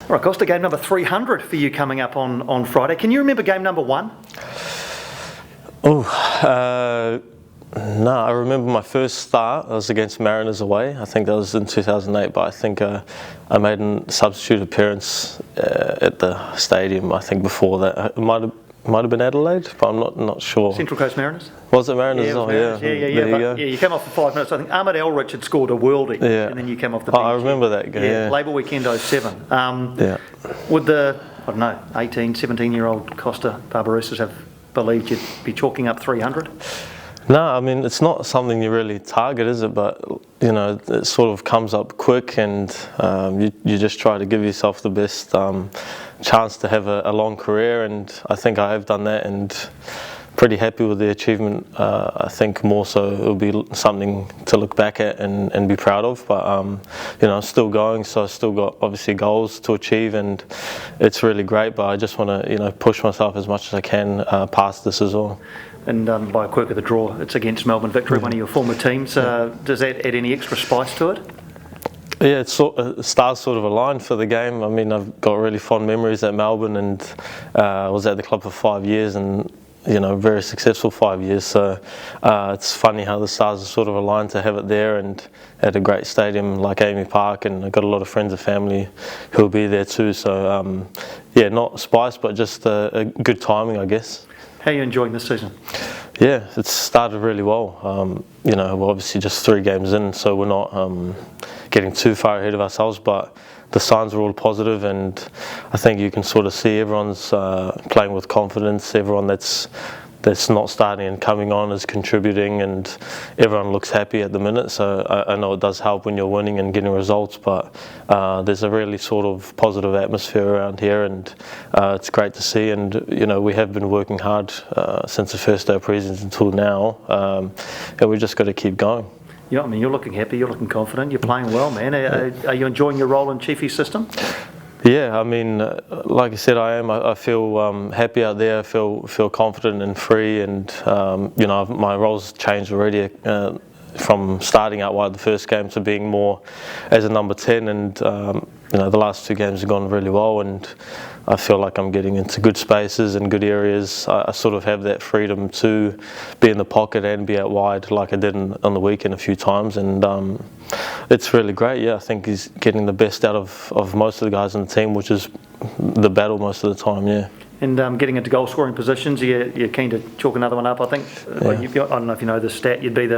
All right, Kosta, game number 300 for you coming up on Friday. Can you remember game number 1? No, I remember my first start. I was against Mariners away. I think that was in 2008, but I think I made a substitute appearance at the stadium. I think before that, it might have been Adelaide, but I'm not sure. Central Coast Mariners? Was it Mariners? Yeah, it was Mariners. Yeah. You came off for 5 minutes. I think Ahmed Elrich had scored a worldie, and then you came off the bench. I remember that game. Yeah. Labour Weekend 07. Would the 18, 17-year-old Kosta Barbarouses have believed you'd be chalking up 300? No, I mean, it's not something you really target, is it? But, you know, it sort of comes up quick, and you just try to give yourself the best chance to have a long career, and I think I have done that, and pretty happy with the achievement. I think more so it'll be something to look back at and be proud of, but you know, I'm still going, so I've still got obviously goals to achieve, and it's really great, but I just want to, you know, push myself as much as I can past this as well. And by a quirk of the draw, it's against Melbourne Victory, one of your former teams. Does that add any extra spice to it? Yeah, stars sort of aligned for the game. I mean, I've got really fond memories at Melbourne, and I was at the club for 5 years, and you know, very successful 5 years. So it's funny how the stars are sort of aligned to have it there, and at a great stadium like Amy Park, and I've got a lot of friends and family who will be there too. So yeah, not spice, but just a good timing, I guess. How are you enjoying this season? Yeah, it's started really well. You know, we're obviously just 3 games in, so we're not getting too far ahead of ourselves, but the signs are all positive, and I think you can sort of see everyone's playing with confidence. Everyone that's not starting and coming on is contributing, and everyone looks happy at the minute. So I know it does help when you're winning and getting results, but there's a really sort of positive atmosphere around here, and it's great to see. And you know, we have been working hard since the first day of pre-season until now, and we've just got to keep going. Yeah, I mean, you're looking happy, you're looking confident, you're playing well, man. Are you enjoying your role in Chiefy's system? Yeah, I mean, like I said, I am. I feel happy out there. I feel confident and free, and you know, my role's changed already from starting out wide the first game to being more as a number 10, and you know, the last 2 games have gone really well, and I feel like I'm getting into good spaces and good areas. I sort of have that freedom to be in the pocket and be out wide like I did on the weekend a few times, and it's really great. Yeah, I think he's getting the best out of most of the guys on the team, which is the battle most of the time, yeah. And getting into goal scoring positions, you're keen to chalk another one up, I think. Yeah. I don't know if you know the stat, you'd be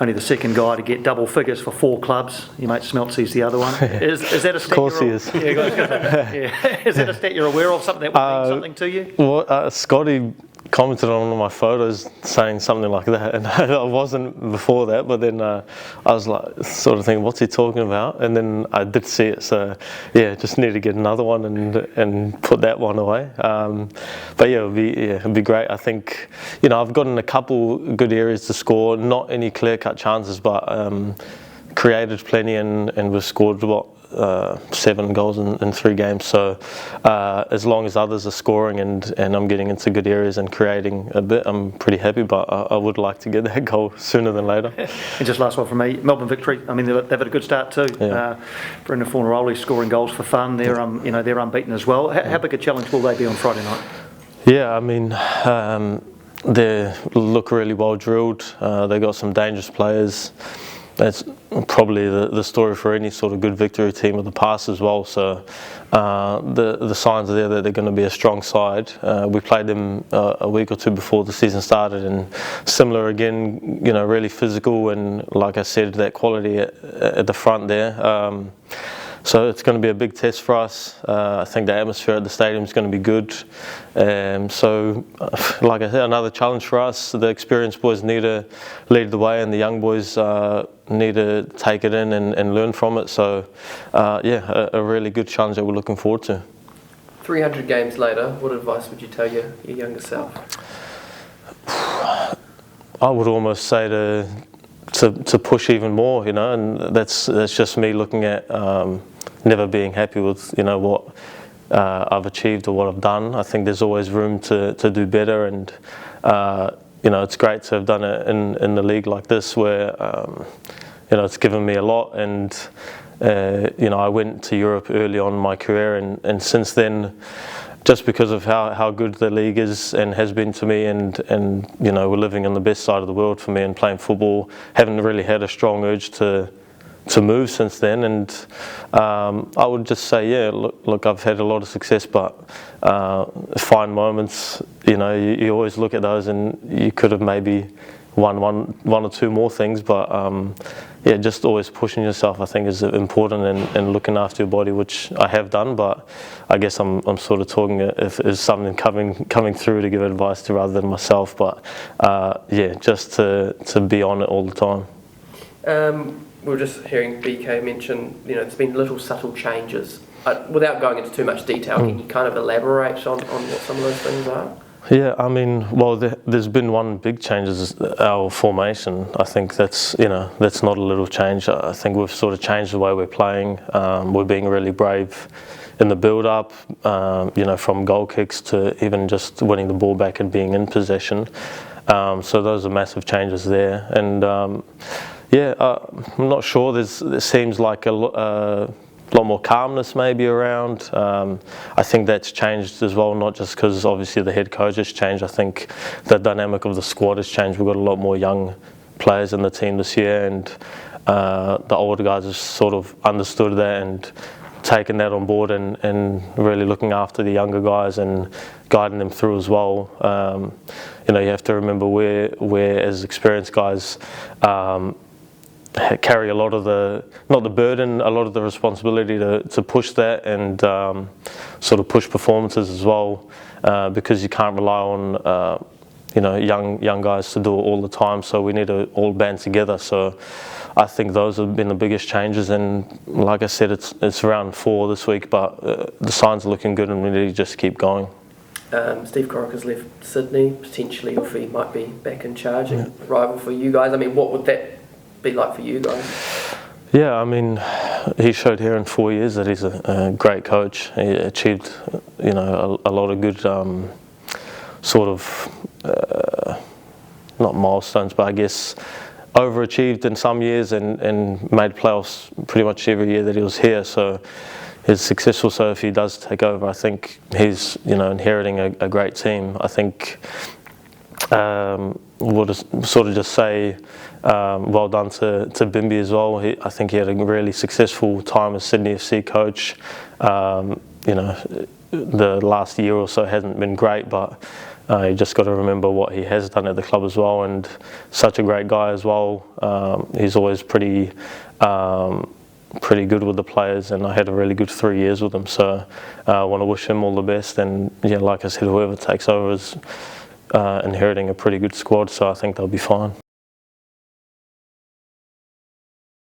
only the second guy to get double figures for 4 clubs. Your mate Smeltzy's the other one. Is that a stat? Of course he is. Yeah. Is that a stat you're aware of, something that would mean something to you? Well, Scotty commented on one of my photos saying something like that, and I wasn't before that, but then I was like sort of thinking, what's he talking about? And then I did see it, so yeah, just need to get another one and put that one away. But yeah, it'd be great. I think, you know, I've gotten a couple good areas to score, not any clear-cut chances, but created plenty, and we've scored 7 goals in 3 games. So as long as others are scoring and I'm getting into good areas and creating a bit, I'm pretty happy, but I would like to get that goal sooner than later. And just last one from me, Melbourne Victory, I mean, they've had a good start too. Yeah. Brendan Fornaroli scoring goals for fun. They're you know, they're unbeaten as well. How big a challenge will they be on Friday night? Yeah, I mean, they look really well drilled. They got some dangerous players. That's probably the story for any sort of good Victory team of the past as well. So the signs are there that they're going to be a strong side. We played them a week or 2 before the season started, and similar again, you know, really physical, and like I said, that quality at the front there. So it's going to be a big test for us. I think the atmosphere at the stadium is going to be good. So, like I said, another challenge for us. The experienced boys need to lead the way, and the young boys need to take it in and learn from it. So, yeah, a really good challenge that we're looking forward to. 300 games later, what advice would you tell your younger self? I would almost say to push even more, you know, and that's just me looking at never being happy with, you know, what I've achieved or what I've done. I think there's always room to do better, and you know, it's great to have done it in the league like this, where it's given me a lot. And I went to Europe early on in my career, and since then, just because of how good the league is and has been to me, and we're living on the best side of the world for me and playing football, haven't really had a strong urge to move since then. And I would just say, yeah, look, I've had a lot of success, but fine moments, you always look at those, and you could have maybe won one or two more things, but yeah, just always pushing yourself, I think, is important, and looking after your body, which I have done. But I guess I'm sort of talking if something coming through to give advice to rather than myself. But yeah, just to be on it all the time. We were just hearing BK mention, there's been little subtle changes. Without going into too much detail, can you kind of elaborate on what some of those things are? Yeah, I mean, well, there's been one big change, is our formation. I think that's not a little change. I think we've sort of changed the way we're playing. We're being really brave in the build-up, from goal kicks to even just winning the ball back and being in possession. So those are massive changes there. And yeah, I'm not sure. There seems like a lot more calmness maybe around. I think that's changed as well, not just because obviously the head coach has changed. I think the dynamic of the squad has changed. We've got a lot more young players in the team this year, and the older guys have sort of understood that and taken that on board, and really looking after the younger guys and guiding them through as well. You have to remember we're as experienced guys carry a lot of not the burden, a lot of the responsibility to push that and sort of push performances as well, because you can't rely on young guys to do it all the time. So we need to all band together. So I think those have been the biggest changes, and like I said, it's around 4 this week, but the signs are looking good, and we need to just keep going. Steve Corica has left Sydney. Potentially, if he might be back in charge, and rival for you guys. I mean, what would that be like for you guys? Yeah, I mean, he showed here in 4 years that he's a great coach. He achieved, a lot of good sort of not milestones, but I guess overachieved in some years, and made playoffs pretty much every year that he was here. So he's successful. So if he does take over, I think he's inheriting a great team. I think we'll just sort of just say well done to Bimby as well. I think he had a really successful time as Sydney FC coach. The last year or so hasn't been great, but you just got to remember what he has done at the club as well, and such a great guy as well. He's always pretty good with the players, and I had a really good 3 years with him. So I want to wish him all the best, and yeah, like I said, whoever takes over is inheriting a pretty good squad, so I think they'll be fine.